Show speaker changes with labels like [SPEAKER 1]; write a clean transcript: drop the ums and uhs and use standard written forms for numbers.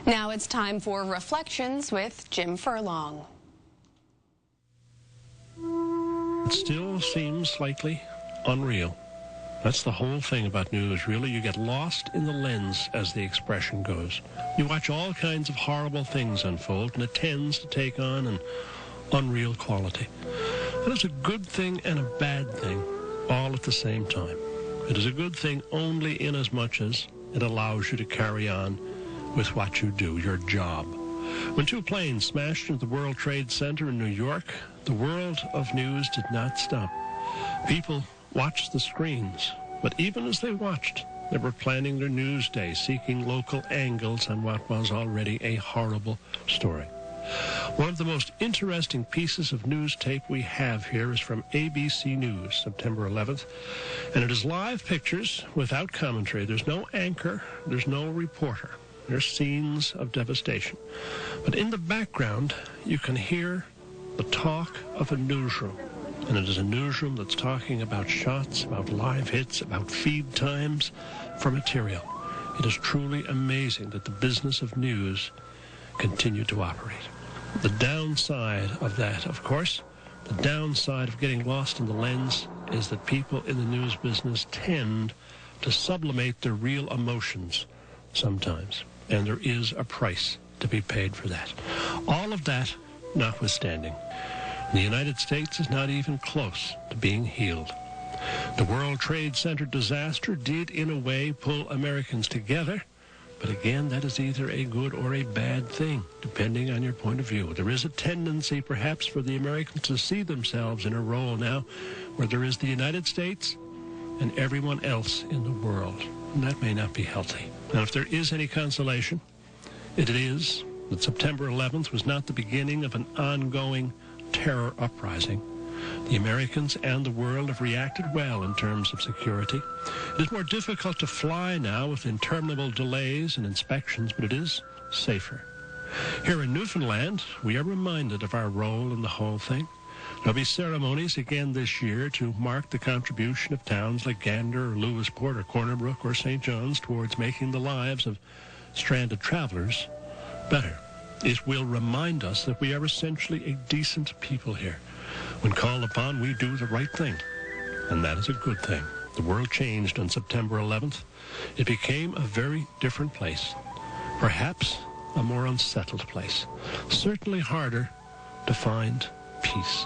[SPEAKER 1] Now it's time for Reflections with Jim Furlong.
[SPEAKER 2] It still seems slightly unreal. That's the whole thing about news, really. You get lost in the lens, as the expression goes. You watch all kinds of horrible things unfold, and it tends to take on an unreal quality. That is a good thing and a bad thing, all at the same time. It is a good thing only in as much as it allows you to carry on with what you do, your job. When two planes smashed into the World Trade Center in New York, the world of news did not stop. People watched the screens, but even as they watched, they were planning their news day, seeking local angles on what was already a horrible story. One of the most interesting pieces of news tape we have here is from ABC News, September 11th, and it is live pictures without commentary. There's no anchor, there's no reporter. There's scenes of devastation. But in the background, you can hear the talk of a newsroom. And it is a newsroom that's talking about shots, about live hits, about feed times for material. It is truly amazing that the business of news continued to operate. The downside of that, of course, the downside of getting lost in the lens is that people in the news business tend to sublimate their real emotions sometimes. And there is a price to be paid for that. All of that notwithstanding, the United States is not even close to being healed. The World Trade Center disaster did, in a way, pull Americans together. But again, that is either a good or a bad thing, depending on your point of view. There is a tendency, perhaps, for the Americans to see themselves in a role now where there is the United States and everyone else in the world. And that may not be healthy. And if there is any consolation, it is that September 11th was not the beginning of an ongoing terror uprising. The Americans and the world have reacted well in terms of security. It is more difficult to fly now with interminable delays and inspections, but it is safer. Here in Newfoundland, we are reminded of our role in the whole thing. There'll be ceremonies again this year to mark the contribution of towns like Gander or Lewisport or Corner Brook or St. John's towards making the lives of stranded travelers better. It will remind us that we are essentially a decent people here. When called upon, we do the right thing, and that is a good thing. The world changed on September 11th. It became a very different place, perhaps a more unsettled place, certainly harder to find peace.